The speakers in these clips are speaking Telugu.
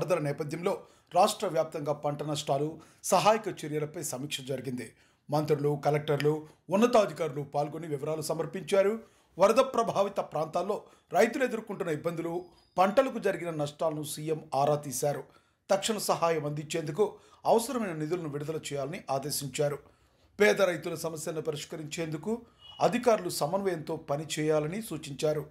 వరదల నేపథ్యంలో రాష్ట్ర వ్యాప్తంగా పంట నష్టాలు, సహాయక చర్యలపై సమీక్ష జరిగింది. మంత్రులు, కలెక్టర్లు, ఉన్నతాధికారులు పాల్గొని వివరాలు సమర్పించారు. వరద ప్రభావిత ప్రాంతాల్లో రైతులు ఎదుర్కొంటున్న ఇబ్బందులు, పంటలకు జరిగిన నష్టాలను సీఎం ఆరా తీశారు. తక్షణ సహాయం అందించేందుకు అవసరమైన నిధులను విడుదల చేయాలని ఆదేశించారు. పేద రైతుల సమస్యలను పరిష్కరించేందుకు అధికారులు సమన్వయంతో పనిచేయాలని సూచించారు.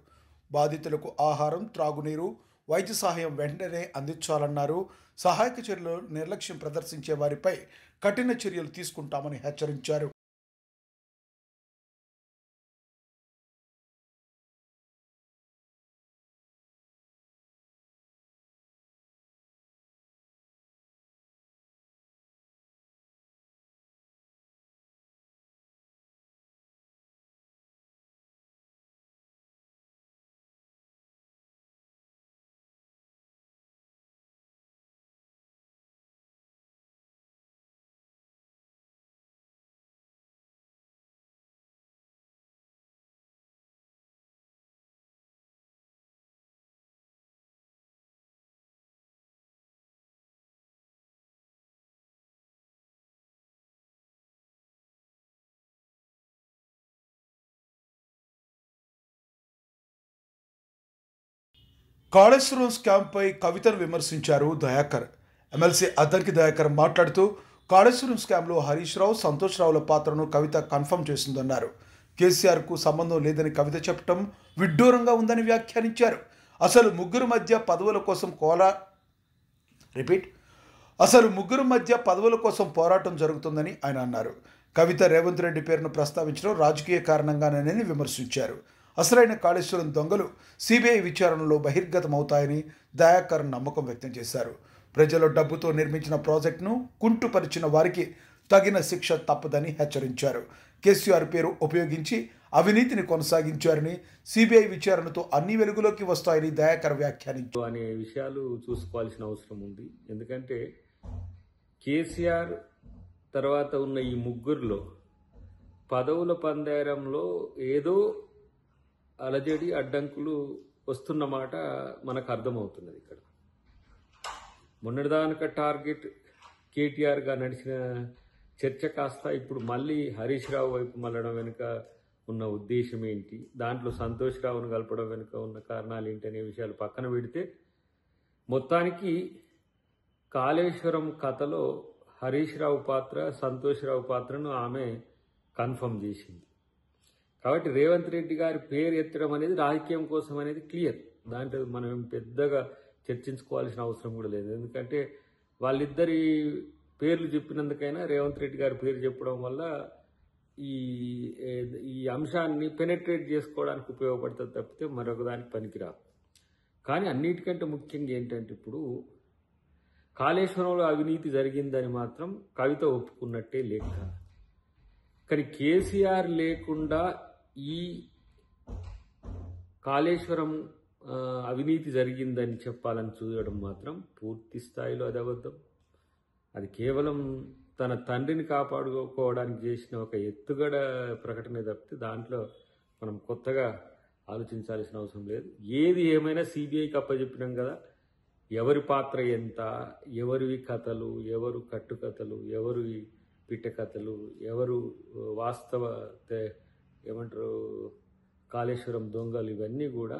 బాధితులకు ఆహారం, త్రాగునీరు, వైద్య సహాయం వెంటనే అందించాలన్నారు. సహాయక చర్యలు నిర్లక్ష్యం ప్రదర్శించే వారిపై కఠిన చర్యలు తీసుకుంటామని హెచ్చరించారు. కాళేశ్వరం స్కామ్పై కవితను విమర్శించారు దయాకర్. ఎమ్మెల్సీ అద్దంకి దయాకర్ మాట్లాడుతూ కాళేశ్వరం స్కామ్లో హరీష్ రావు, సంతోష్ రావుల పాత్రను కవిత కన్ఫర్మ్ చేసిందన్నారు. కేసీఆర్కు సంబంధం లేదని కవిత చెప్పడం విడ్డూరంగా ఉందని వ్యాఖ్యానించారు. అసలు ముగ్గురు మధ్య పదవుల కోసం పోరాటం జరుగుతుందని ఆయన అన్నారు. కవిత రేవంత్ రెడ్డి పేరును ప్రస్తావించడం రాజకీయ కారణంగానని విమర్శించారు. అసలైన కాళేశ్వరం దొంగలు సిబిఐ విచారణలో బహిర్గతమవుతాయని దయాకర్ నమ్మకం వ్యక్తం చేశారు. ప్రజల డబ్బుతో నిర్మించిన ప్రాజెక్టును కుంటుపరిచిన వారికి తగిన శిక్ష తప్పదని హెచ్చరించారు. కేసీఆర్ పేరు ఉపయోగించి అవినీతిని కొనసాగించారని, సిబిఐ విచారణతో అన్ని వెలుగులోకి వస్తాయని దయాకర్ వ్యాఖ్యానించారు. అనే విషయాలు చూసుకోవాల్సిన అవసరం ఉంది. ఎందుకంటే కేసీఆర్ తర్వాత ఉన్న ఈ ముగ్గురులో పదవుల పందేరంలో ఏదో అలజడి, అడ్డంకులు వస్తున్నమాట మనకు అర్థమవుతున్నది. ఇక్కడ మొన్నటిదానిక టార్గెట్ కేటీఆర్గా నడిచిన చర్చ కాస్త ఇప్పుడు మళ్ళీ హరీష్ రావు వైపు మళ్ళడం వెనుక ఉన్న ఉద్దేశం ఏంటి, దాంట్లో సంతోష్ రావును కలపడం వెనుక ఉన్న కారణాలు ఏంటి అనే విషయాలు పక్కన పెడితే, మొత్తానికి కాళేశ్వరం కథలో హరీష్ రావు పాత్ర, సంతోష్ రావు పాత్రను ఆమె కన్ఫర్మ్ చేసింది. కాబట్టి రేవంత్ రెడ్డి గారి పేరు ఎత్తడం అనేది రాజకీయం కోసం అనేది క్లియర్. దాంట్లో మనం పెద్దగా చర్చించుకోవాల్సిన అవసరం కూడా లేదు. ఎందుకంటే వాళ్ళిద్దరి పేర్లు చెప్పినందుకైనా రేవంత్ రెడ్డి గారి పేరు చెప్పడం వల్ల ఈ అంశాన్ని పెనెట్రేట్ చేసుకోవడానికి ఉపయోగపడుతుంది తప్పితే మరొక దానికి పనికిరాదు. కానీ అన్నిటికంటే ముఖ్యంగా ఏంటంటే, ఇప్పుడు కాళేశ్వరంలో అవినీతి జరిగిందని మాత్రం కవిత ఒప్పుకున్నట్టే లెక్క. కానీ కేసీఆర్ లేకుండా ఈ కాళేశ్వరం అవినీతి జరిగిందని చెప్పాలని చూడడం మాత్రం పూర్తి స్థాయిలో అది అబద్ధం. అది కేవలం తన తండ్రిని కాపాడుకోవడానికి చేసిన ఒక ఎత్తుగడ ప్రకటన తప్పితే దాంట్లో మనం కొత్తగా ఆలోచించాల్సిన అవసరం లేదు. ఏది ఏమైనా సిబిఐకి అప్పచెప్పినాం కదా. ఎవరి పాత్ర ఎంత, ఎవరివి కథలు, ఎవరు కట్టుకథలు, ఎవరి పిట్ట కథలు, ఎవరు వాస్తవ ఏమంటారు కాళేశ్వరం దొంగలు, ఇవన్నీ కూడా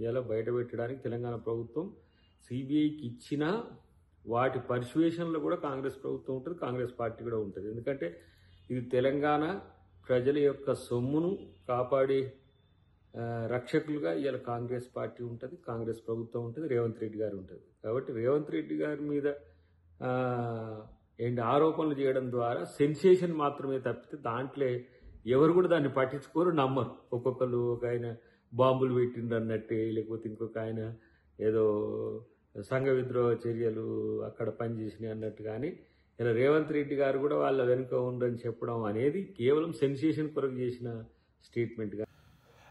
ఇలా బయటపెట్టడానికి తెలంగాణ ప్రభుత్వం సిబిఐకి ఇచ్చినా వాటి పర్సువేషన్లో కూడా కాంగ్రెస్ ప్రభుత్వం ఉంటుంది, కాంగ్రెస్ పార్టీ కూడా ఉంటుంది. ఎందుకంటే ఇది తెలంగాణ ప్రజల యొక్క సొమ్మును కాపాడే రక్షకులుగా ఇవాళ కాంగ్రెస్ పార్టీ ఉంటుంది, కాంగ్రెస్ ప్రభుత్వం ఉంటుంది, రేవంత్ రెడ్డి గారు ఉంటుంది. కాబట్టి రేవంత్ రెడ్డి గారి మీద ఆరోపణలు చేయడం ద్వారా సెన్సేషన్ మాత్రమే తప్పితే దాంట్లో ఎవరు కూడా దాన్ని పట్టించుకోరు, నమ్మరు. ఒక్కొక్కరు ఒక ఆయన బాంబులు పెట్టిండ్రు అన్నట్టే, లేకపోతే ఇంకొక ఆయన ఏదో సంఘ విద్రోహ చర్యలు అక్కడ పనిచేసినాయి అన్నట్టు. కానీ ఇలా రేవంత్ రెడ్డి గారు కూడా వాళ్ళ వెనుక ఉందని చెప్పడం అనేది కేవలం సెన్సేషన్ కొరకు చేసిన స్టేట్మెంట్గా.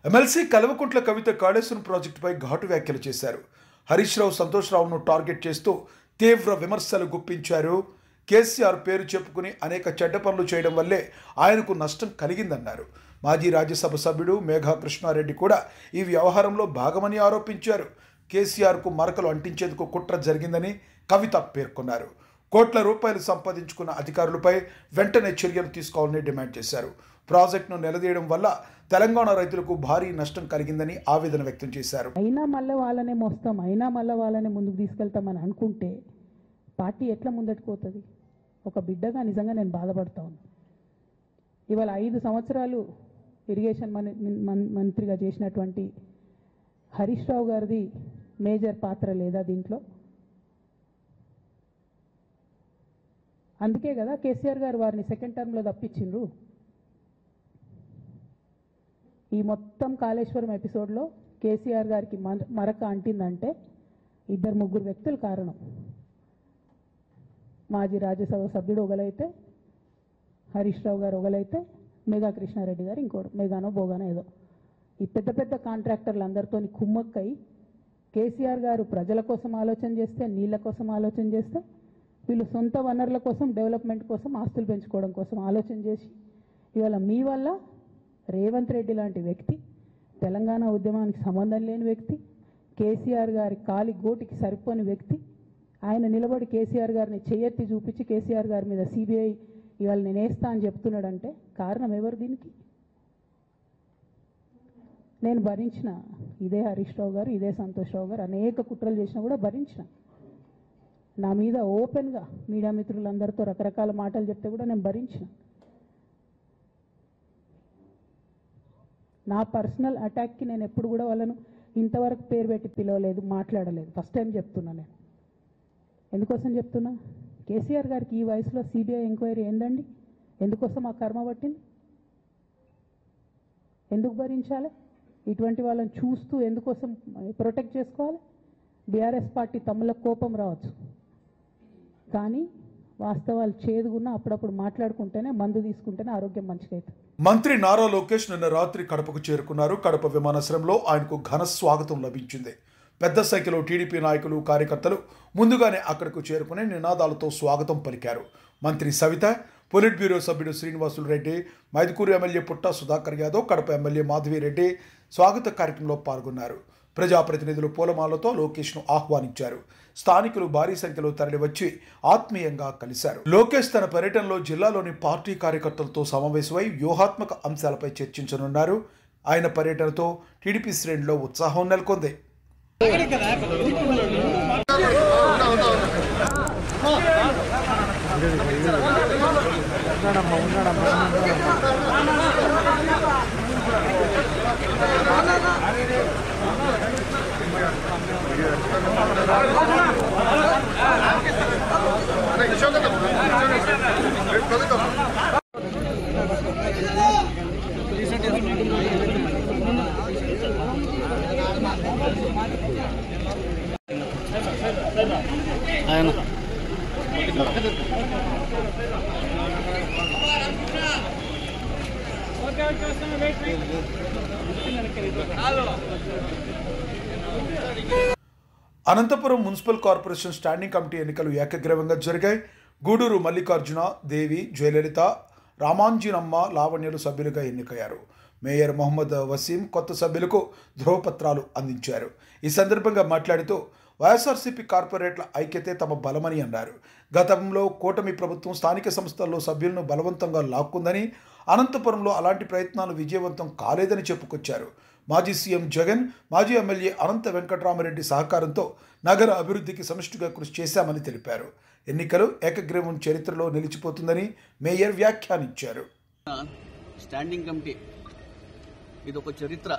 ఎమ్మెల్సీ కల్వకుంట్ల కవిత కాళేశ్వరం ప్రాజెక్టుపై ఘాటు వ్యాఖ్యలు చేశారు. హరీష్ రావు, సంతోష్ రావును టార్గెట్ చేస్తూ తీవ్ర విమర్శలు గుప్పించారు. కేసీఆర్ పేరు చెప్పుకుని అనేక చెడ్డ పనులు చేయడం వల్లే ఆయనకు నష్టం కలిగిందన్నారు. మాజీ రాజ్యసభ సభ్యుడు మేఘా కృష్ణారెడ్డి కూడా ఈ వ్యవహారంలో భాగమని ఆరోపించారు. కేసీఆర్కు మరకలు అంటించేందుకు కుట్ర జరిగిందని, కవిత పేర్కొన్నారు. కోట్ల రూపాయలు సంపాదించుకున్న అధికారులపై వెంటనే చర్యలు తీసుకోవాలని డిమాండ్ చేశారు. ప్రాజెక్టును నిలదీయడం వల్ల తెలంగాణ రైతులకు భారీ నష్టం కలిగిందని ఆవేదన వ్యక్తం చేశారు. అయినా మళ్ళీ వాళ్ళనే మోస్తాం, అయినా మళ్ళీ వాళ్ళనే ముందుకు తీసుకెళ్తామని అనుకుంటే పార్టీ ఎట్లా ముందటికి పోతుంది? ఒక బిడ్డగా నిజంగా నేను బాధపడతా ఉన్నాను. ఇవాళ 5 సంవత్సరాలు ఇరిగేషన్ మంత్రిగా చేసినటువంటి హరీష్ రావు గారిది మేజర్ పాత్ర లేదా దీంట్లో? అందుకే కదా కేసీఆర్ గారు వారిని సెకండ్ టర్మ్లో తప్పించిండ్రు. ఈ మొత్తం కాళేశ్వరం ఎపిసోడ్లో కేసీఆర్ గారికి మరక అంటిందంటే 2-3 వ్యక్తులు కారణం. మాజీ రాజ్యసభ సభ్యుడు ఒకలైతే, హరీష్ రావు గారు ఒకలైతే, మేఘా కృష్ణారెడ్డి గారు ఇంకోటి, మేఘానో బోగానో ఏదో. ఈ పెద్ద పెద్ద కాంట్రాక్టర్లు అందరితో కుమ్మక్కై కేసీఆర్ గారు ప్రజల కోసం ఆలోచన చేస్తే, నీళ్ళ కోసం ఆలోచన చేస్తే, వీళ్ళు సొంత వనరుల కోసం, డెవలప్మెంట్ కోసం, ఆస్తులు పెంచుకోవడం కోసం ఆలోచన చేసి ఇవాళ మీ వల్ల రేవంత్ రెడ్డి లాంటి వ్యక్తి, తెలంగాణ ఉద్యమానికి సంబంధం లేని వ్యక్తి, కేసీఆర్ గారి కాలి గోటికి సరిపోని వ్యక్తి, ఆయన నిలబడి కేసీఆర్ గారిని చేయెత్తి చూపించి కేసీఆర్ గారి మీద సిబిఐ ఇవాళ నేను వేస్తా అని చెప్తున్నాడంటే కారణం ఎవరు దీనికి? నేను భరించిన, ఇదే హరీష్ రావు గారు, ఇదే సంతోష్ రావు గారు అనేక కుట్రలు చేసినా కూడా భరించిన. నా మీద ఓపెన్గా మీడియా మిత్రులందరితో రకరకాల మాటలు చెప్తే కూడా నేను భరించిన. నా పర్సనల్ అటాక్కి నేను ఎప్పుడు కూడా వాళ్ళను ఇంతవరకు పేరు పెట్టి పిలవలేదు, మాట్లాడలేదు. ఫస్ట్ టైం చెప్తున్నా. నేను ఎందుకోసం చెప్తున్నా? కేసీఆర్ గారికి ఈ వయసులో సిబిఐ ఎంక్వైరీ ఏందండి? ఎందుకోసం ఆ కర్మ పట్టింది? ఎందుకు భరించాలి? ఇటువంటి వాళ్ళని చూస్తూ ఎందుకోసం ప్రొటెక్ట్ చేసుకోవాలి? బీఆర్ఎస్ పార్టీ తమ్ములకు కోపం రావచ్చు, కానీ వాస్తవాలు చేదుగున్నా అప్పుడప్పుడు మాట్లాడుకుంటేనే, మందు తీసుకుంటేనే ఆరోగ్యం మంచిగా అవుతుంది. మంత్రి నారా లోకేష్ నిన్న రాత్రి కడపకు చేరుకున్నారు. కడప విమానాశ్రయంలో ఆయనకు ఘన స్వాగతం లభించింది. పెద్ద సంఖ్యలో టీడీపీ నాయకులు, కార్యకర్తలు ముందుగానే అక్కడకు చేరుకుని నినాదాలతో స్వాగతం పలికారు. మంత్రి సవిత, పొలిట్ బ్యూరో సభ్యుడు శ్రీనివాసులు రెడ్డి, మైదుకూరు ఎమ్మెల్యే పుట్ట సుధాకర్ యాదవ్, కడప ఎమ్మెల్యే మాధవిరెడ్డి స్వాగత కార్యక్రమంలో పాల్గొన్నారు. ప్రజాప్రతినిధులు పూలమాలతో లోకేష్ను ఆహ్వానించారు. స్థానికులు భారీ సంఖ్యలో తరలివచ్చి ఆత్మీయంగా కలిశారు. లోకేష్ తన పర్యటనలో జిల్లాలోని పార్టీ కార్యకర్తలతో సమావేశమై వ్యూహాత్మక అంశాలపై చర్చించనున్నారు. ఆయన పర్యటనతో టీడీపీ శ్రేణిలో ఉత్సాహం నెలకొంది. Anantapuram municipal corporation standing committee ఎన్నికలు ఏకగ్రీవంగా జరిగాయి. గూడూరు మల్లికార్జున, దేవి, జయలలిత, రామాంజీనమ్మ, లావణ్యలు సభ్యులుగా ఎన్నికయ్యారు. మేయర్ మొహమ్మద్ వసీం కొత్త సభ్యులకు ధ్రువపత్రాలు అందించారు. ఈ సందర్భంగా మాట్లాడుతూ వైఎస్ఆర్సీపీ కార్పొరేట్ల ఐక్యతే తమ బలమని అన్నారు. గతంలో కూటమి ప్రభుత్వం స్థానిక సంస్థల్లో సభ్యులను బలవంతంగా లాక్కుందని, అనంతపురంలో అలాంటి ప్రయత్నాలు విజయవంతం కాలేదని చెప్పుకొచ్చారు. మాజీ సీఎం జగన్, మాజీ ఎమ్మెల్యే అనంత వెంకటరామరెడ్డి సహకారంతో నగర అభివృద్ధికి సమిష్టిగా కృషి చేశామని తెలిపారు. ఎన్నికలు ఏకగ్రీవం చరిత్రలో నిలిచిపోతుందని మేయర్ వ్యాఖ్యానించారు. స్టాండింగ్ కమిటీ ఇది ఒక చరిత్ర.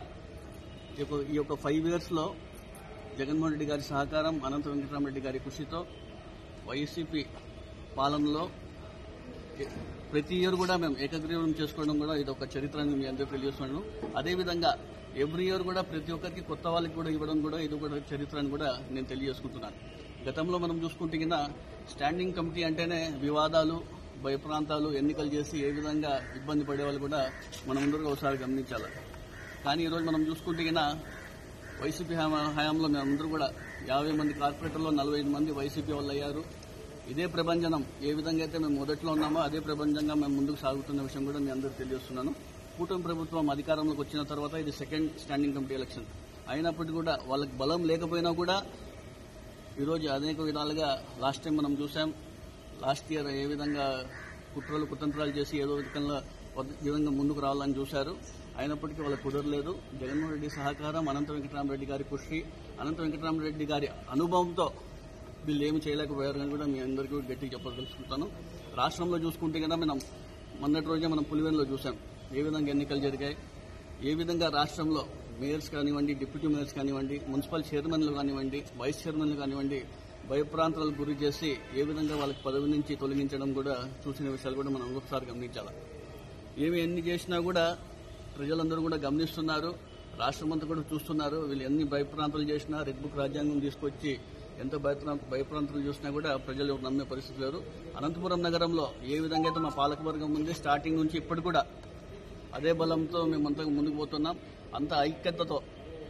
ఈ యొక్క 5 ఇయర్స్లో జగన్మోహన్ రెడ్డి గారి సహకారం, అనంత వెంకటరామరెడ్డి గారి కృషితో వైసీపీ పాలనలో ప్రతి ఇయర్ కూడా మేము ఏకగ్రీవం చేసుకోవడం కూడా ఇది ఒక చరిత్ర అని మీ అందరూ తెలియజేస్తున్నాను. అదేవిధంగా ఎవ్రీ ఇయర్ కూడా ప్రతి ఒక్కరికి కొత్త వాళ్ళకి కూడా ఇవ్వడం కూడా ఇది కూడా చరిత్ర అని కూడా నేను తెలియజేసుకుంటున్నాను. గతంలో మనం చూసుకుంటే కింద స్టాండింగ్ కమిటీ అంటేనే వివాదాలు, భయప్రాంతాలు, ఎన్నికలు చేసి ఏ విధంగా ఇబ్బంది పడేవాళ్ళు కూడా మనం అందరూ ఒకసారి గమనించాలి. కానీ ఈరోజు మనం చూసుకుంటే కింద వైసీపీ హయాంలో మేమందరూ కూడా 50 మంది కార్పొరేటర్లో 45 మంది వైసీపీ వాళ్ళు అయ్యారు. ఇదే ప్రభంజనం ఏ విధంగా అయితే మేము మొదట్లో ఉన్నామో అదే ప్రభంజంగా మేము ముందుకు సాగుతున్న విషయం కూడా మీ అందరూ తెలియజేస్తున్నాను. కూటమి ప్రభుత్వం అధికారంలోకి వచ్చిన తర్వాత ఇది సెకండ్ స్టాండింగ్ కమిటీ ఎలక్షన్ అయినప్పటికీ కూడా వాళ్ళకి బలం లేకపోయినా కూడా ఈరోజు అనేక విధాలుగా లాస్ట్ టైం మనం చూసాం. లాస్ట్ ఇయర్ ఏ విధంగా కుతంత్రాలు చేసి ఏదో విధంగా ముందుకు రావాలని చూశారు. అయినప్పటికీ వాళ్ళకి కుదరలేదు. జగన్మోహన్ రెడ్డి సహకారం, అనంత వెంకటరామరెడ్డి గారి కృషి, అనంత వెంకటరామరెడ్డి గారి అనుభవంతో వీళ్ళు ఏమి చేయలేకపోయారని కూడా మీ అందరికీ గట్టిగా చెప్పదలుచుకుంటాను. రాష్ట్రంలో చూసుకుంటే కదా మనం మొన్నటి రోజే మనం పులివెందులో చూసాం ఏ విధంగా ఎన్నికలు జరిగాయి, ఏ విధంగా రాష్ట్రంలో మేయర్స్ కానివ్వండి, డిప్యూటీ మేయర్స్ కానివ్వండి, మున్సిపల్ చైర్మన్లు కానివ్వండి, వైస్ చైర్మన్లు కానివ్వండి భయప్రాంతాలకు గురి చేసి ఏ విధంగా వాళ్ళకి పదవి నుంచి తొలగించడం కూడా చూసిన విషయాలు కూడా మనం ఒకసారి గమనించాలి. ఎన్ని చేసినా కూడా ప్రజలందరూ కూడా గమనిస్తున్నారు, రాష్ట్రం అంతా కూడా చూస్తున్నారు. వీళ్ళు ఎన్ని భయప్రాంతాలు చేసినా, రెడ్ బుక్ రాజ్యాంగం తీసుకొచ్చి ఎంత భయప్రాంతాలు చూసినా కూడా ప్రజలు నమ్మే పరిస్థితి లేరు. అనంతపురం నగరంలో ఏ విధంగా అయితే మా పాలకవర్గం ఉంది స్టార్టింగ్ నుంచి ఇప్పటి కూడా అదే బలంతో మేమంతా ముందుకు పోతున్నాం. అంత ఐక్యతతో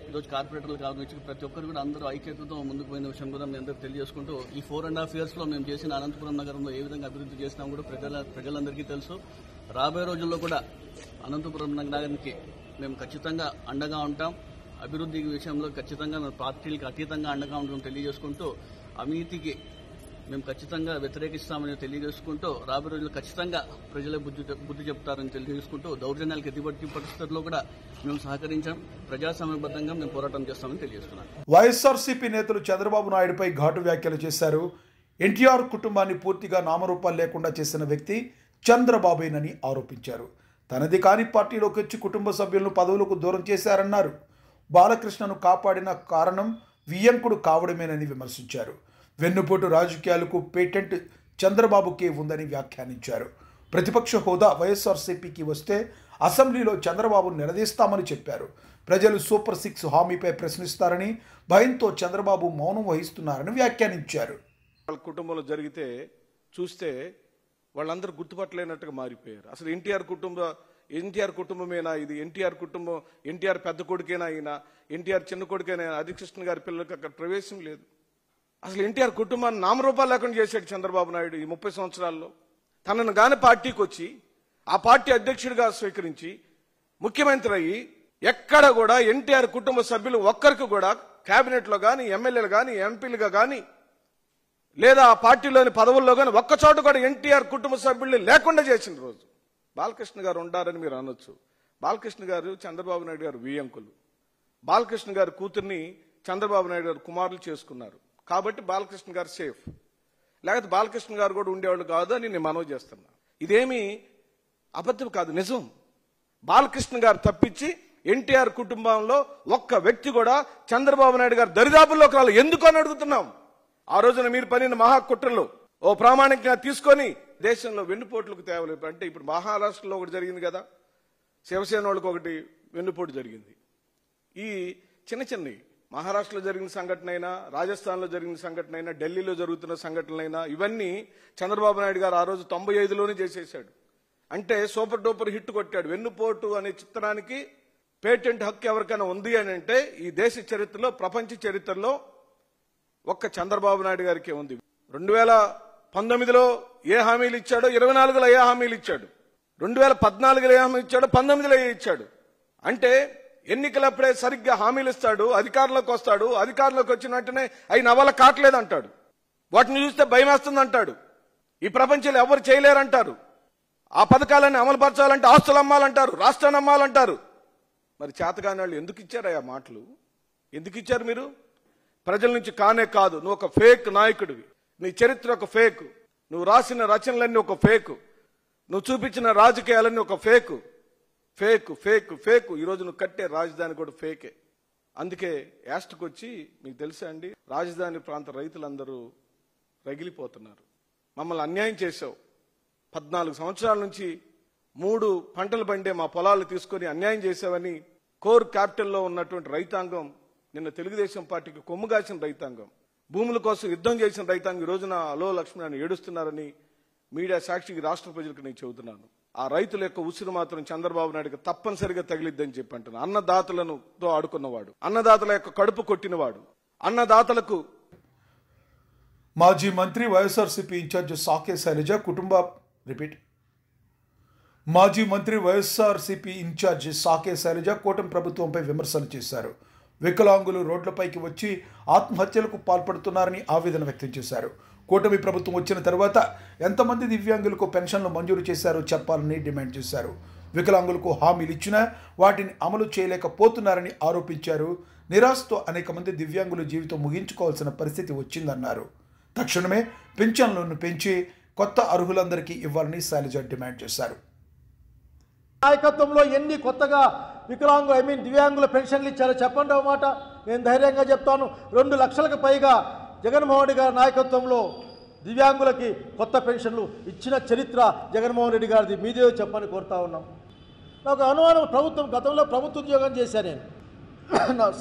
ఈరోజు కార్పొరేటర్లు కావచ్చు ప్రతి ఒక్కరు కూడా అందరూ ఐక్యతతో ముందుకు పోయిన విషయం కూడా మేము అందరూ తెలియజేసుకుంటూ ఈ 4.5 years లో మేము చేసిన అనంతపురం నగరంలో ఏ విధంగా అభివృద్ధి చేసినా కూడా ప్రజలందరికీ తెలుసు. రాబోయే రోజుల్లో కూడా అనంతపురం నగరానికి మేము ఖచ్చితంగా అండగా ఉంటాం. అభివృద్ధి విషయంలో ఖచ్చితంగా మేము పార్టీలకు అతీతంగా అండగా ఉంటాం తెలియజేసుకుంటూ, అవినీతికి మేము ఖచ్చితంగా వ్యతిరేకిస్తామని తెలియజేసుకుంటూ, రాబోయే రోజుల్లో ఖచ్చితంగా ప్రజలే బుద్ధి చెప్తారని తెలియజేసుకుంటూ, దౌర్జన్యాలకు ఎదుటి పరిస్థితుల్లో కూడా మేము సహకరించాం. ప్రజాస్వామ్యబద్ధంగా మేము పోరాటం చేస్తామని తెలియజేస్తున్నాం. వైఎస్ఆర్సీపీ నేతలు చంద్రబాబు నాయుడుపై ఘాటు వ్యాఖ్యలు చేశారు. ఎన్టీఆర్ కుటుంబాన్ని పూర్తిగా నామరూపాలు లేకుండా చేసిన వ్యక్తి చంద్రబాబేనని ఆరోపించారు. తనది కాని పార్టీలోకి వచ్చి కుటుంబ సభ్యులను పదవులకు దూరం చేశారన్నారు. బాలకృష్ణను కాపాడిన కారణం వియ్యంకుడు కావడమేనని విమర్శించారు. వెన్నుపోటు రాజకీయాలకు పేటెంట్ చంద్రబాబుకే ఉందని వ్యాఖ్యానించారు. ప్రతిపక్ష హోదా వైఎస్ఆర్సీపీకి వస్తే అసెంబ్లీలో చంద్రబాబును నిలదీస్తామని చెప్పారు. ప్రజలు సూపర్ 6 హామీపై ప్రశ్నిస్తారని భయంతో చంద్రబాబు మౌనం వహిస్తున్నారని వ్యాఖ్యానించారు. వాళ్ళ కుటుంబంలో జరిగితే చూస్తే వాళ్ళందరూ గుర్తుపట్టలేనట్టుగా మారిపోయారు. అసలు ఎన్టీఆర్ కుటుంబమేనా ఇది? ఎన్టీఆర్ కుటుంబం, ఎన్టీఆర్ పెద్ద కొడుకేనా ఈయన? ఎన్టీఆర్ చిన్న కొడుకేనా? హరికృష్ణ గారి పిల్లలకి అక్కడ ప్రవేశం లేదు. అసలు ఎన్టీఆర్ కుటుంబాన్ని నామరూపాలు లేకుండా చేశాడు చంద్రబాబు నాయుడు ఈ 30 సంవత్సరాల్లో. తనను గాని పార్టీకి వచ్చి ఆ పార్టీ అధ్యక్షుడిగా స్వీకరించి ముఖ్యమంత్రి అయ్యి ఎక్కడ కూడా ఎన్టీఆర్ కుటుంబ సభ్యులు ఒక్కరికి కూడా కేబినెట్లో కానీ, ఎమ్మెల్యేలు కానీ, ఎంపీలుగా కానీ లేదా ఆ పార్టీలోని పదవుల్లో కానీ ఒక్కచోట కూడా ఎన్టీఆర్ కుటుంబ సభ్యుల్ని లేకుండా చేసిన రోజు బాలకృష్ణ గారు ఉండారని మీరు అనొచ్చు. బాలకృష్ణ గారు చంద్రబాబు నాయుడు గారు వియ్యంకులు. బాలకృష్ణ గారి కూతుర్ని చంద్రబాబు నాయుడు గారు కుమారులు చేసుకున్నారు కాబట్టి బాలకృష్ణ గారు సేఫ్. లేకపోతే బాలకృష్ణ గారు కూడా ఉండేవాళ్ళు కాదు అని నేను మనవి చేస్తున్నా. ఇదేమి అబద్ధం కాదు, నిజం. బాలకృష్ణ గారు తప్పించి ఎన్టీఆర్ కుటుంబంలో ఒక్క వ్యక్తి కూడా చంద్రబాబు నాయుడు గారు దరిదాపుల్లోకి రాలి. ఎందుకు అని అడుగుతున్నాం. ఆ రోజున మీరు పనిన మహాకుట్రలు ఓ ప్రామాణికంగా తీసుకొని దేశంలో వెన్నుపోట్లకు తేవలేదు. అంటే ఇప్పుడు మహారాష్ట్రలో ఒకటి జరిగింది కదా, శివసేన వాళ్ళకి ఒకటి వెన్నుపోటు జరిగింది. ఈ చిన్నవి మహారాష్ట్రలో జరిగిన సంఘటన అయినా, రాజస్థాన్లో జరిగిన సంఘటన అయినా, ఢిల్లీలో జరుగుతున్న సంఘటనలైనా ఇవన్నీ చంద్రబాబు నాయుడు గారు ఆ రోజు 95లోనే చేసేశాడు. అంటే సూపర్ డూపర్ హిట్ కొట్టాడు. వెన్నుపోటు అనే చిత్రానికి పేటెంట్ హక్కు ఎవరికైనా ఉంది అని అంటే ఈ దేశ చరిత్రలో, ప్రపంచ చరిత్రలో ఒక్క చంద్రబాబు నాయుడు గారికే ఉంది. 2019లో ఏ హామీలు ఇచ్చాడో 24లో ఏ హామీలు ఇచ్చాడు, 2014లో ఏ హామీ ఇచ్చాడో 19లో ఏ ఇచ్చాడు. అంటే ఎన్నికలప్పుడే సరిగ్గా హామీలు ఇస్తాడు, అధికారంలోకి వస్తాడు, అధికారంలోకి వచ్చిన వెంటనే అవి నవల కావట్లేదంటాడు, వాటిని చూస్తే భయం వేస్తుంది అంటాడు, ఈ ప్రపంచంలో ఎవరు చేయలేరంటారు, ఆ పథకాలన్నీ అమలుపరచాలంటే ఆస్తులు అమ్మాలంటారు, రాష్ట్రాన్ని అమ్మాలంటారు. మరి చేతగాని వాళ్ళు ఎందుకు ఇచ్చారు ఆ మాటలు? ఎందుకు ఇచ్చారు? మీరు ప్రజల నుంచి కానే కాదు, నువ్వు ఒక ఫేక్ నాయకుడివి, నీ చరిత్ర ఒక ఫేక్, నువ్వు రాసిన రచనలన్నీ ఒక ఫేక్, నువ్వు చూపించిన రాజకీయాలన్నీ ఒక ఫేక్ ఫేక్ ఫేక్ ఫేక్. ఈరోజు నువ్వు కట్టే రాజధాని కూడా ఫేకే. అందుకే యాస్ట్కి వచ్చి మీకు తెలుసా అండి, రాజధాని ప్రాంత రైతులందరూ రగిలిపోతున్నారు. మమ్మల్ని అన్యాయం చేశావు, 14 సంవత్సరాల నుంచి 3 పంటలు పండే మా పొలాలు తీసుకొని అన్యాయం చేశావని కోర్ క్యాపిటల్లో ఉన్నటువంటి రైతాంగం, నిన్న తెలుగుదేశం పార్టీకి కొమ్ముగాసిన రైతాంగం, భూముల కోసం యుద్ధం చేసిన రైతాంగం ఈ రోజున అలో లక్ష్మణ్ ఏడుస్తున్నారని మీడియా సాక్షికి రాష్ట్ర ప్రజలకు నేను చెబుతున్నాను. ఆ రైతుల యొక్క ఉసురు మాత్రం చంద్రబాబు నాయుడుకి తప్పనిసరిగా తగిలిద్దని చెప్పి అంటున్నాను. అన్నదాతలతో ఆడుకున్నవాడు, అన్నదాతల యొక్క కడుపు కొట్టినవాడు, అన్నదాతలకు. మాజీ మంత్రి వైఎస్ఆర్సీపీ ఇన్ఛార్జ్ సాకే శైలజ మాజీ మంత్రి వైఎస్ఆర్సీపీ ఇన్ఛార్జ్ సాకే శైలజ కూటమి ప్రభుత్వంపై విమర్శలు చేశారు. వికలాంగులు రోడ్లపైకి వచ్చి ఆత్మహత్యలకు పాల్పడుతున్నారని ఆవేదన వ్యక్తం చేశారు. కూటమి ప్రభుత్వం వచ్చిన తర్వాత ఎంతమంది దివ్యాంగులకు పెన్షన్లు మంజూరు చేశారో చెప్పాలని డిమాండ్ చేశారు. వికలాంగులకు హామీలు ఇచ్చినా వాటిని అమలు చేయలేకపోతున్నారని ఆరోపించారు. నిరాశతో అనేక మంది దివ్యాంగుల జీవితం ముగించుకోవాల్సిన పరిస్థితి వచ్చిందన్నారు. తక్షణమే పెన్షన్లను పెంచి కొత్త అర్హులందరికీ ఇవ్వాలని శైలజ డిమాండ్ చేశారు. నాయకత్వంలో ఎన్ని కొత్తగా దివ్యాంగుల పెన్షన్లు ఇచ్చారో చెప్పండి ఒక మాట. నేను ధైర్యంగా చెప్తాను, 2 లక్షలకు పైగా జగన్మోహన్ రెడ్డి గారి నాయకత్వంలో దివ్యాంగులకి కొత్త పెన్షన్లు ఇచ్చిన చరిత్ర జగన్మోహన్ రెడ్డి గారిది. మీదే చెప్పని కోరుతా ఉన్నాం. నాకు అనుమానం, గతంలో ప్రభుత్వ ఉద్యోగం చేశాను నేను.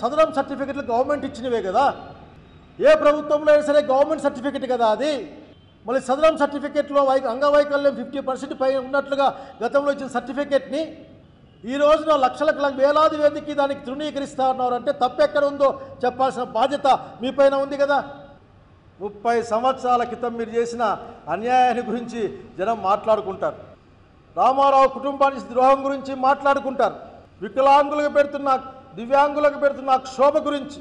సదరం సర్టిఫికెట్లు గవర్నమెంట్ ఇచ్చినవే కదా, ఏ ప్రభుత్వంలో అయినా సరే గవర్నమెంట్ సర్టిఫికెట్ కదా అది. మళ్ళీ సదరం సర్టిఫికెట్లో అంగవైకల్యం 50% పై ఉన్నట్లుగా గతంలో ఇచ్చిన సర్టిఫికెట్ని ఈ రోజున లక్షలకు వేలాది మందికి దానికి తృణీకరిస్తా ఉన్నారంటే తప్పెక్కడ ఉందో చెప్పాల్సిన బాధ్యత మీపైన ఉంది కదా. 30 సంవత్సరాల క్రితం మీరు చేసిన అన్యాయాన్ని గురించి జనం మాట్లాడుకుంటారు. రామారావు కుటుంబానికి ద్రోహం గురించి మాట్లాడుకుంటారు. దివ్యాంగులకు పెడుతున్న క్షోభ గురించి,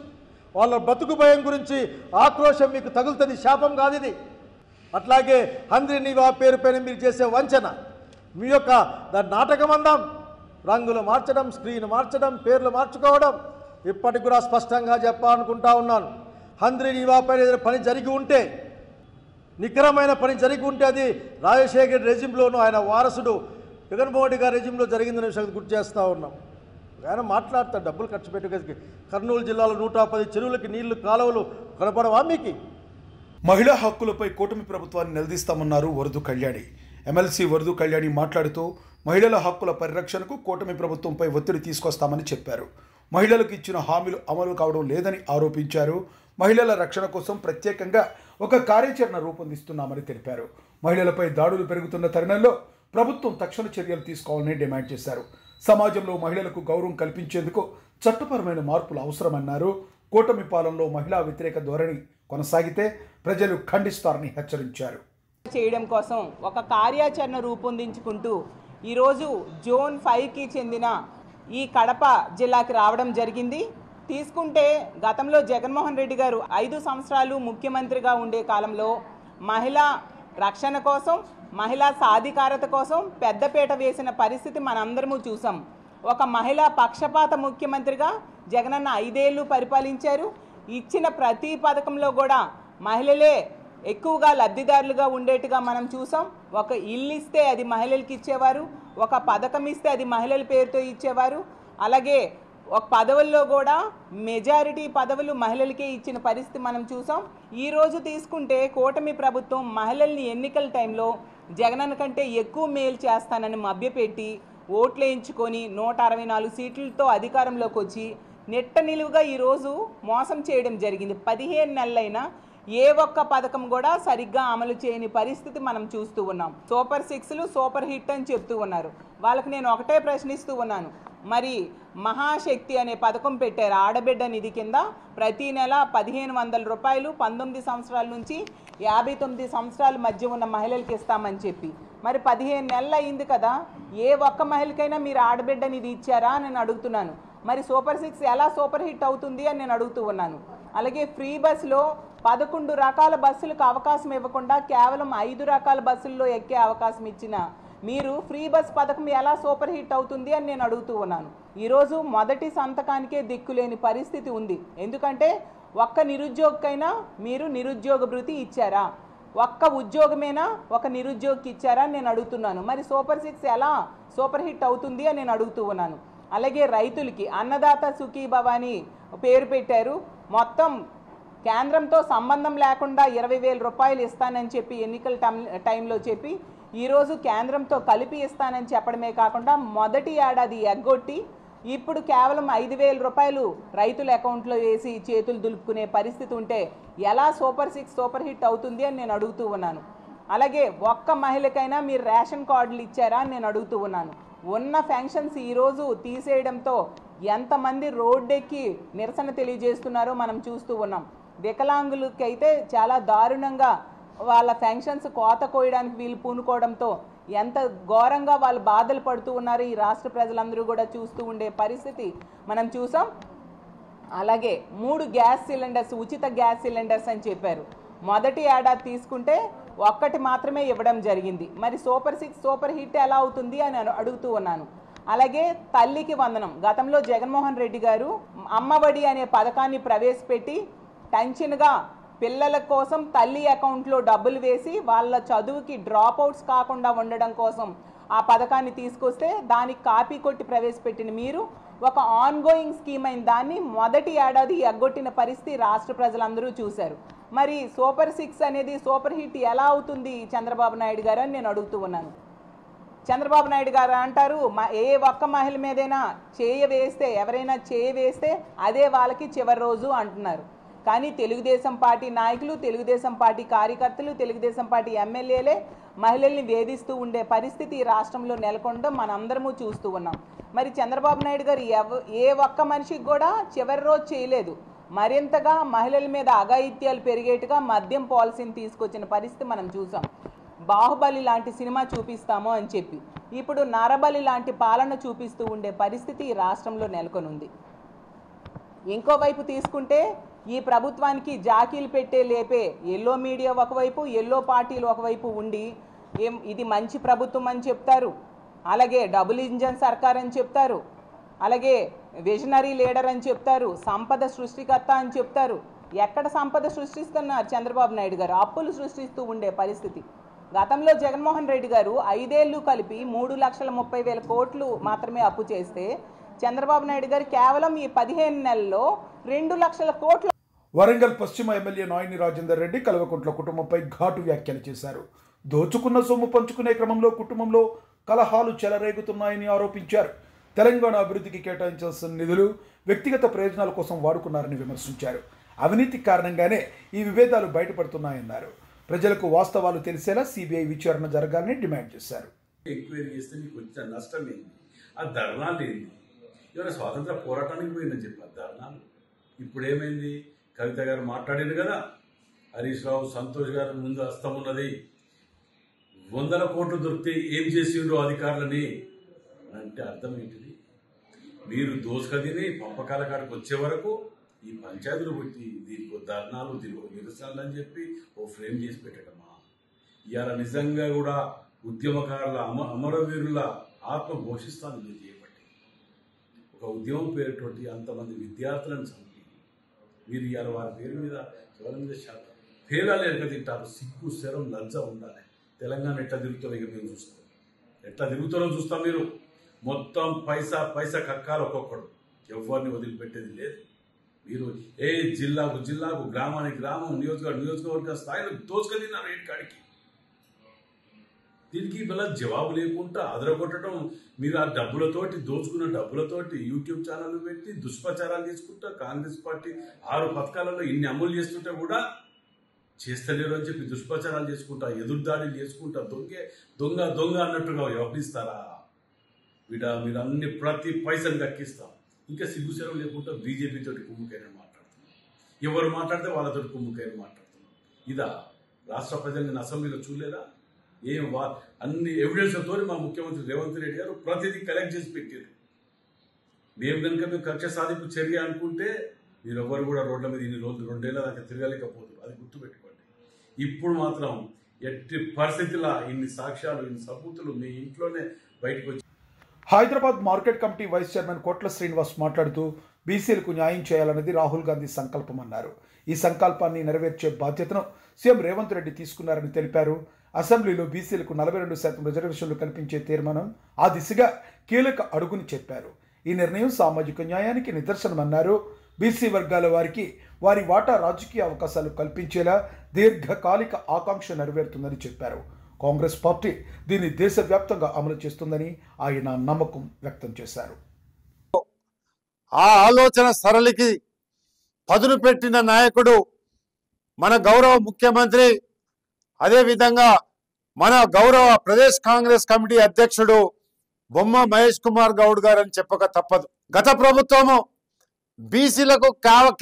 వాళ్ళ బతుకు భయం గురించి ఆక్రోశం మీకు తగులుతుంది. శాపం కాదు ఇది. అట్లాగే హంద్రి నీవా పేరు పైన మీరు చేసే వంచన, మీ యొక్క దాని నాటకం అందాం, రంగులు మార్చడం, స్క్రీన్ మార్చడం, పేర్లు మార్చుకోవడం, ఇప్పటికి కూడా స్పష్టంగా చెప్పాలనుకుంటా ఉన్నాను. హంద్రి నీవా పైన ఏదైనా పని జరిగి ఉంటే, నికరమైన పని జరిగి ఉంటే అది రాజశేఖర రెజిమ్లోనూ ఆయన వారసుడు జగన్మోహన్ రెడ్డి గారి రెజిమ్లో జరిగిందనే విషయం గుర్తు చేస్తూ ఉన్నాం. ఆయన మాట్లాడతారు డబ్బులు ఖర్చు పెట్టి. కర్నూలు జిల్లాలో 110 చెరువులకి నీళ్లు కాలువలు కనపడవా మీకు? మహిళా హక్కులపై కూటమి ప్రభుత్వాన్ని నిలదీస్తామన్నారు వరదు కళ్యాణి. ఎమ్మెల్సీ వరదు కళ్యాణి మాట్లాడుతూ మహిళల హక్కుల పరిరక్షణకు కూటమి ప్రభుత్వంపై ఒత్తిడి తీసుకొస్తామని చెప్పారు. మహిళలకు ఇచ్చిన హామీలు అమలు కావడం లేదని ఆరోపించారు. మహిళల రక్షణ కోసం ప్రత్యేకంగా ఒక కార్యాచరణ రూపొందిస్తున్నామని తెలిపారు. మహిళలపై దాడులు పెరుగుతున్న తరుణంలో ప్రభుత్వం తక్షణ చర్యలు తీసుకోవాలని డిమాండ్ చేశారు. సమాజంలో మహిళలకు గౌరవం కల్పించేందుకు చట్టపరమైన మార్పులు అవసరమన్నారు. కూటమి పాలనలో మహిళా వ్యతిరేక ధోరణి కొనసాగితే ప్రజలు ఖండిస్తారని హెచ్చరించారు. చేయడం కోసం ఒక కార్యాచరణ రూపొందించుకుంటూ ఈరోజు జోన్ 5కి చెందిన ఈ కడప జిల్లాకి రావడం జరిగింది. తీసుకుంటే గతంలో జగన్మోహన్ రెడ్డి గారు 5 సంవత్సరాలు ముఖ్యమంత్రిగా ఉండే కాలంలో మహిళా రక్షణ కోసం, మహిళా సాధికారత కోసం పెద్దపీట వేసిన పరిస్థితి మనందరము చూసాం. ఒక మహిళా పక్షపాత ముఖ్యమంత్రిగా జగనన్న 5 ఏళ్ళు పరిపాలించారు. ఇచ్చిన ప్రతి పథకంలో కూడా మహిళలే ఎక్కువగా లబ్ధిదారులుగా ఉండేట్టుగా మనం చూసాం. ఒక ఇల్లు ఇస్తే అది మహిళలకు ఇచ్చేవారు, ఒక పథకం ఇస్తే అది మహిళల పేరుతో ఇచ్చేవారు. అలాగే ఒక పదవుల్లో కూడా మెజారిటీ పదవులు మహిళలకే ఇచ్చిన పరిస్థితి మనం చూసాం. ఈరోజు తీసుకుంటే కూటమి ప్రభుత్వం మహిళల్ని ఎన్నికల టైంలో జగనన్న కంటే ఎక్కువ మేలు చేస్తానని మభ్యపెట్టి ఓట్లు వేయించుకొని 164 సీట్లతో అధికారంలోకి వచ్చి నెట్ట నిలువుగా ఈరోజు మోసం చేయడం జరిగింది. 15 నెలలైనా ఏ ఒక్క పథకం కూడా సరిగ్గా అమలు చేయని పరిస్థితి మనం చూస్తూ ఉన్నాం. సూపర్ 6లు సూపర్ హిట్ అని చెప్తూ ఉన్నారు. వాళ్ళకి నేను ఒకటే ప్రశ్నిస్తూ ఉన్నాను, మరి మహాశక్తి అనే పథకం పెట్టారు. ఆడబిడ్డ నిధి కింద ప్రతి నెల 1500 రూపాయలు 19 సంవత్సరాల నుంచి 59 సంవత్సరాల మధ్య ఉన్న మహిళలకు ఇస్తామని చెప్పి, మరి 15 నెలలు అయింది కదా, ఏ ఒక్క మహిళకైనా మీరు ఆడబిడ్డ నిధి ఇచ్చారా అని నేను అడుగుతున్నాను. మరి సూపర్ 6 ఎలా సూపర్ హిట్ అవుతుంది అని నేను అడుగుతూ ఉన్నాను. అలాగే ఫ్రీ బస్సులో 11 రకాల బస్సులకు అవకాశం ఇవ్వకుండా కేవలం 5 రకాల బస్సుల్లో ఎక్కే అవకాశం ఇచ్చిన మీరు ఫ్రీ బస్ పథకం ఎలా సూపర్ హిట్ అవుతుంది అని నేను అడుగుతూ ఉన్నాను. ఈరోజు మొదటి సంతకానికే దిక్కులేని పరిస్థితి ఉంది. ఎందుకంటే ఒక్క నిరుద్యోగికైనా మీరు నిరుద్యోగ భృతి ఇచ్చారా? ఒక్క ఉద్యోగమేనా ఒక నిరుద్యోగికి ఇచ్చారా అని నేను అడుగుతున్నాను. మరి సూపర్ 6 ఎలా సూపర్ హిట్ అవుతుంది అని నేను అడుగుతూ ఉన్నాను. అలాగే రైతులకి అన్నదాత సుఖీభవ అని పేరు పెట్టారు. మొత్తం కేంద్రంతో సంబంధం లేకుండా 20,000 రూపాయలు ఇస్తానని చెప్పి ఎన్నికల టైంలో చెప్పి ఈరోజు కేంద్రంతో కలిపి ఇస్తానని చెప్పడమే కాకుండా మొదటి ఏడాది ఎగ్గొట్టి ఇప్పుడు కేవలం 5,000 రూపాయలు రైతుల అకౌంట్లో వేసి చేతులు దులుపుకునే పరిస్థితి ఉంటే ఎలా సూపర్ 6 సూపర్ హిట్ అవుతుంది అని నేను అడుగుతూ ఉన్నాను. అలాగే ఒక్క మహిళకైనా మీరు రేషన్ కార్డులు ఇచ్చారా అని నేను అడుగుతూ ఉన్నాను. ఉన్న ఫంక్షన్స్ ఈరోజు తీసేయడంతో ఎంతమంది రోడ్డెక్కి నిరసన తెలియజేస్తున్నారో మనం చూస్తూ ఉన్నాం. వికలాంగులకైతే చాలా దారుణంగా వాళ్ళ ఫంక్షన్స్ కోత కోయడానికి వీళ్ళు పూనుకోవడంతో ఎంత ఘోరంగా వాళ్ళు బాధలు పడుతూ ఉన్నారు ఈ రాష్ట్ర ప్రజలందరూ కూడా చూస్తూ ఉండే పరిస్థితి మనం చూసాం. అలాగే 3 గ్యాస్ సిలిండర్స్ ఉచిత గ్యాస్ సిలిండర్స్ అని చెప్పారు. మొదటి ఏడాది తీసుకుంటే ఒక్కటి మాత్రమే ఇవ్వడం జరిగింది. మరి సూపర్ 6 సూపర్ హిట్ ఎలా అవుతుంది అని అడుగుతూ ఉన్నాను. అలాగే తల్లికి వందనం, గతంలో జగన్మోహన్ రెడ్డి గారు అమ్మఒడి అనే పథకాన్ని ప్రవేశపెట్టి టెన్షన్గా పిల్లల కోసం తల్లి అకౌంట్లో డబ్బులు వేసి వాళ్ళ చదువుకి డ్రాప్ అవుట్స్ కాకుండా ఉండడం కోసం ఆ పథకాన్ని తీసుకొస్తే దానికి కాపీ కొట్టి ప్రవేశపెట్టిన మీరు ఒక ఆన్గోయింగ్ స్కీమ్ అయిన దాన్ని మొదటి ఏడాది ఎగ్గొట్టిన పరిస్థితి రాష్ట్ర ప్రజలందరూ చూశారు. మరి సూపర్ 6 అనేది సూపర్ హిట్ ఎలా అవుతుంది చంద్రబాబు నాయుడు గారు అని నేను అడుగుతూ ఉన్నాను. చంద్రబాబు నాయుడు గారు అంటారు ఏ ఒక్క మహిళ మీదైనా ఎవరైనా చేయి వేస్తే అదే వాళ్ళకి చివరి రోజు అంటున్నారు. కానీ తెలుగుదేశం పార్టీ నాయకులు, తెలుగుదేశం పార్టీ కార్యకర్తలు, తెలుగుదేశం పార్టీ ఎమ్మెల్యేలే మహిళల్ని వేధిస్తూ ఉండే పరిస్థితి ఈ రాష్ట్రంలో నెలకొనడం మనందరము చూస్తూ ఉన్నాం. మరి చంద్రబాబు నాయుడు గారు ఏ ఒక్క మనిషికి కూడా చివరి రోజు చేయలేదు. మరింతగా మహిళల మీద అఘాయిత్యాలు పెరిగేట్టుగా మద్యం పాలసీని తీసుకొచ్చిన పరిస్థితి మనం చూసాం. బాహుబలి లాంటి సినిమా చూపిస్తాము అని చెప్పి ఇప్పుడు నరబలి లాంటి పాలన చూపిస్తూ ఉండే పరిస్థితి ఈ రాష్ట్రంలో నెలకొనుంది. ఇంకోవైపు తీసుకుంటే ఈ ప్రభుత్వానికి జాకీలు పెట్టే లేపే ఎల్లో మీడియా ఒకవైపు, ఎల్లో పార్టీలు ఒకవైపు ఉండి ఇది మంచి ప్రభుత్వం అని చెప్తారు, అలాగే డబుల్ ఇంజన్ సర్కార్ అని చెప్తారు, అలాగే విజనరీ లీడర్ అని చెప్తారు, సంపద సృష్టికర్త అని చెప్తారు. ఎక్కడ సంపద సృష్టిస్తున్నారు చంద్రబాబు నాయుడు గారు? అప్పులు సృష్టిస్తూ ఉండే పరిస్థితి. గతంలో జగన్మోహన్ రెడ్డి గారు 5 ఏళ్ళు కలిపి 3,30,000 కోట్లు మాత్రమే అప్పు చేస్తే చంద్రబాబు నాయుడు గారు కేవలం ఈ 15 నెలల్లో 2 లక్షల కోట్లు. వరంగల్ పశ్చిమ ఎమ్మెల్యే నాయని రాజేందర్ రెడ్డి కల్వకుంట్ల కుటుంబంపై ఘాటు వ్యాఖ్యలు చేశారు. దోచుకున్న సొమ్ము పంచుకునే క్రమంలో కుటుంబంలో కలహాలు చెలరేగుతున్నాయని ఆరోపించారు. తెలంగాణ అభివృద్ధికి కేటాయించాల్సిన నిధులు వ్యక్తిగత ప్రయోజనాల కోసం వాడుకున్నారని విమర్శించారు. అవినీతి కారణంగానే ఈ విభేదాలు బయటపడుతున్నాయన్నారు. ప్రజలకు వాస్తవాలు తెలిసేలా సిబిఐ విచారణ జరగాలని డిమాండ్ చేశారు. ఎంక్వైరీ చేస్తే నీకు వచ్చిన నష్టం ఏంటి? ఆ ధర్నాలు ఏంటి? ఏమైనా స్వాతంత్ర పోరాటానికి పోయిందని చెప్పారు ధర్నాలు. ఇప్పుడు ఏమైంది? కవిత గారు మాట్లాడారు కదా, హరీష్ రావు, సంతోష్ గారు ముందు హస్తం ఉన్నది, 100 కోట్లు దొరికితే ఏం చేసిండ్రో అధికారులని అంటే అర్థం ఏంటిది? మీరు దోసుకదిని పంపకాల కాడికి వచ్చే వరకు ఈ పంచాయతీలు పెట్టి దీనికి ధర్నాలు, దీనికి నిరసనలు అని చెప్పి ఓ ఫ్రేమ్ చేసి పెట్టడమా? ఇవాళ నిజంగా కూడా ఉద్యమకారుల అమరవీరుల ఆత్మ ఘోషిస్తాను మీరు చేయబట్టి. ఒక ఉద్యమం పేరుతోటి అంతమంది విద్యార్థులను చంపి మీరు ఇవాళ వారి పేరు మీద ఎవరి మీద పేలాలు ఎరక తింటారు. సిగ్గు, శరం, లజ్జ ఉండాలి. తెలంగాణ ఎట్లా తిరుగుతారో ఇక మేము చూస్తాం. ఎట్లా తిరుగుతారో చూస్తాం. మీరు మొత్తం పైసా కక్కాలి ఒక్కొక్కడు, ఎవరిని వదిలిపెట్టేది లేదు. మీరు ఏ జిల్లాకు గ్రామానికి గ్రామం, నియోజకవర్గ స్థాయిలో దోచుకున్నారు రేటు కాడికి. దీనికి మళ్ళీ జవాబు లేకుండా అదరగొట్టడం. మీరు ఆ డబ్బులతోటి, దోచుకున్న డబ్బులతోటి యూట్యూబ్ ఛానల్ పెట్టి దుష్ప్రచారాలు చేసుకుంటా కాంగ్రెస్ పార్టీ 6 పథకాలలో ఇన్ని అమలు చేస్తుంటే కూడా చేస్తలేరు అని చెప్పి దుష్ప్రచారాలు చేసుకుంటా, ఎదురుదాడులు చేసుకుంటా, దొంగ అన్నట్టుగా వ్యవహరిస్తారా? మీరు అన్ని ప్రతి పైసలు దక్కిస్తాం. ఇంకా సిగ్గుశరం లేకుండా బీజేపీ తోటి కుమ్ముకైనా మాట్లాడుతున్నాం. ఎవరు మాట్లాడితే వాళ్ళతో కుమ్ముకైనా మాట్లాడుతున్నాం. ఇదా రాష్ట్ర ప్రజల్ని అసెంబ్లీలో చూడలేదా? అన్ని ఎవిడెన్స్లతో మా ముఖ్యమంత్రి రేవంత్ రెడ్డి గారు ప్రతిదీ కలెక్ట్ చేసి పెట్టారు. మేము కక్ష సాధింపు చర్య అనుకుంటే మీరు ఎవరు కూడా రోడ్ల మీద ఇన్ని రోజులు 2 ఏళ్ల దాకా తిరగలేకపోతారు. అది గుర్తుపెట్టుకోండి. ఇప్పుడు మాత్రం ఎట్టి పరిస్థితుల్లో ఇన్ని సాక్ష్యాలు, ఇన్ని సబూతులు మీ ఇంట్లోనే బయటకు వచ్చి. Hyderabad market committee vice chairman Kotla Srinivas మాట్లాడుతూ బీసీలకు న్యాయం చేయాలన్నది రాహుల్ గాంధీ సంకల్పం అన్నారు. ఈ సంకల్పాన్ని నెరవేర్చే బాధ్యతను సీఎం రేవంత్ రెడ్డి తీసుకున్నారని తెలిపారు. అసెంబ్లీలో బీసీలకు 42% రిజర్వేషన్లు కల్పించే తీర్మానం ఆ దిశగా కీలక అడుగుని చెప్పారు. ఈ నిర్ణయం సామాజిక న్యాయానికి నిదర్శనమన్నారు. బీసీ వర్గాల వారికి వారి వాటా రాజకీయ అవకాశాలు కల్పించేలా దీర్ఘకాలిక ఆకాంక్ష నెరవేరుతుందని చెప్పారు. కాంగ్రెస్ పార్టీ దీన్ని దేశవ్యాప్తంగా అమలు చేస్తుందని ఆయన నమ్మకం వ్యక్తం చేశారు. ఆ ఆలోచన సరళికి పదును పెట్టిన నాయకుడు మన గౌరవ ముఖ్యమంత్రి, అదేవిధంగా మన గౌరవ ప్రదేశ్ కాంగ్రెస్ కమిటీ అధ్యక్షుడు బొమ్మ మహేష్ కుమార్ గౌడ్ గారు అని చెప్పక తప్పదు. గత ప్రభుత్వము బీసీలకు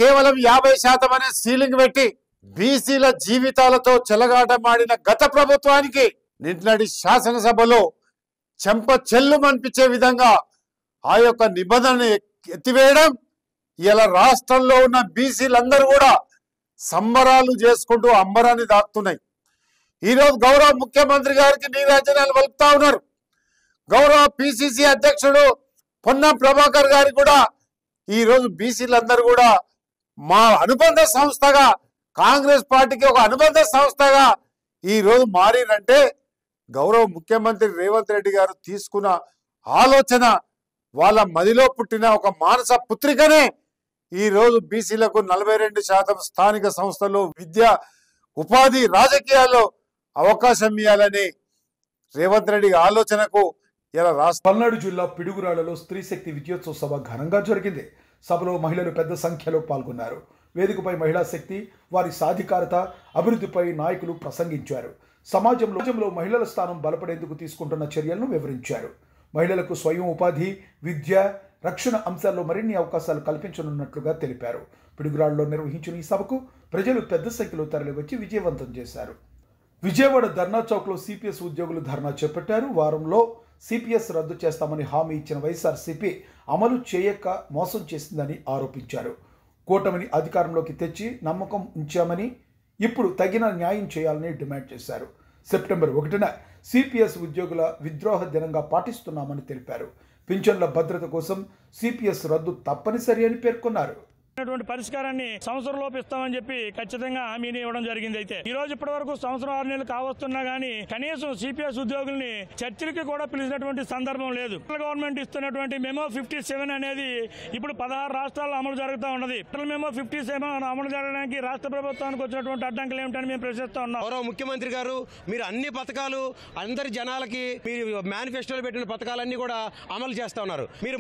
కేవలం 50% అనే సీలింగ్ పెట్టి బీసీల జీవితాలతో చెలగాటమాడిన గత ప్రభుత్వానికి నిన్నటి శాసనసభలో చెంప చెల్లుమనిపించే విధంగా ఆ యొక్క నిబంధనను ఎత్తివేయడం, ఇలా రాష్ట్రంలో ఉన్న బీసీలందరూ కూడా సంబరాలు చేసుకుంటూ అంబరాన్ని దాటుతున్నాయి. ఈరోజు గౌరవ ముఖ్యమంత్రి గారికి నీరాజనాలు పలుకుతా ఉన్నారు. గౌరవ పిసిసి అధ్యక్షుడు పొన్నం ప్రభాకర్ గారికి కూడా ఈరోజు బీసీలందరూ కూడా మా అనుబంధ సంస్థగా కాంగ్రెస్ పార్టీకి ఒక అనుబంధ సంస్థగా ఈరోజు మారినంటే గౌరవ ముఖ్యమంత్రి రేవంత్ రెడ్డి గారు తీసుకున్న ఆలోచన, వాళ్ళ మదిలో పుట్టిన ఒక మానస పుత్రికనే ఈరోజు బీసీలకు 42% స్థానిక సంస్థలు, విద్య, ఉపాధి, రాజకీయాల్లో అవకాశం ఇవ్వాలని రేవంత్ రెడ్డి ఆలోచనకు ఇలా పల్నాడు జిల్లా పిడుగురాళ్లలో స్త్రీ శక్తి విజయోత్సవ సభ ఘనంగా జరిగింది. సభలో మహిళలు పెద్ద సంఖ్యలో పాల్గొన్నారు. వేదికపై మహిళా శక్తి, వారి సాధికారత, అభివృద్ధిపై నాయకులు ప్రసంగించారు. సమాజంలో మహిళల స్థానం బలపడేందుకు తీసుకుంటున్న చర్యలను వివరించారు. మహిళలకు స్వయం ఉపాధి, విద్య, రక్షణ అంశాల్లో మరిన్ని అవకాశాలు కల్పించనున్నట్లుగా తెలిపారు. పిడుగురాళ్లలో నిర్వహించిన ఈ సభకు ప్రజలు పెద్ద సంఖ్యలో తరలివచ్చి విజయవంతం చేశారు. విజయవాడ ధర్నా చౌక్లో సిపిఎస్ ఉద్యోగులు ధర్నా చేపట్టారు. వారంలో సిపిఎస్ రద్దు చేస్తామని హామీ ఇచ్చిన వైఎస్ఆర్సీపీ అమలు చేయక మోసం చేసిందని ఆరోపించారు. కూటమిని అధికారంలోకి తెచ్చి నమ్మకం ఉంచామని, ఇప్పుడు తగిన న్యాయం చేయాలని డిమాండ్ చేశారు. సెప్టెంబర్ 1న సిపిఎస్ ఉద్యోగుల విద్రోహ దినంగా పాటిస్తున్నామని తెలిపారు. పింఛన్ల భద్రత కోసం సిపిఎస్ రద్దు తప్పనిసరి అని పేర్కొన్నారు. పరిష్కారాన్ని సంవత్సరం లోపు ఇస్తామని చెప్పి ఖచ్చితంగా హామీని ఇవ్వడం జరిగింది. అయితే ఈ రోజు ఇప్పటి వరకు సంవత్సరం 6 నెలలు కావస్తున్నా గానీ కనీసం సిపిఎస్ ఉద్యోగుల్ని చర్చలకి కూడా పిలిచినటువంటి సందర్భం లేదు. గవర్నమెంట్ ఇస్తున్నటువంటి మెమో 57 అనేది ఇప్పుడు 16 రాష్ట్రాల్లో అమలు జరుగుతూ ఉన్నది. మెమో 57 అమలు జరగడానికి రాష్ట్ర ప్రభుత్వానికి వచ్చినటువంటి అడ్డంకులు ఏమిటని మేము ప్రశ్నిస్తా ఉన్నాం. గౌరవ ముఖ్యమంత్రి గారు, మీరు అన్ని పథకాలు అందరి జనాలకి మీరు మేనిఫెస్టోలో పెట్టిన పథకాలన్నీ కూడా అమలు చేస్తా ఉన్నారు. మీరు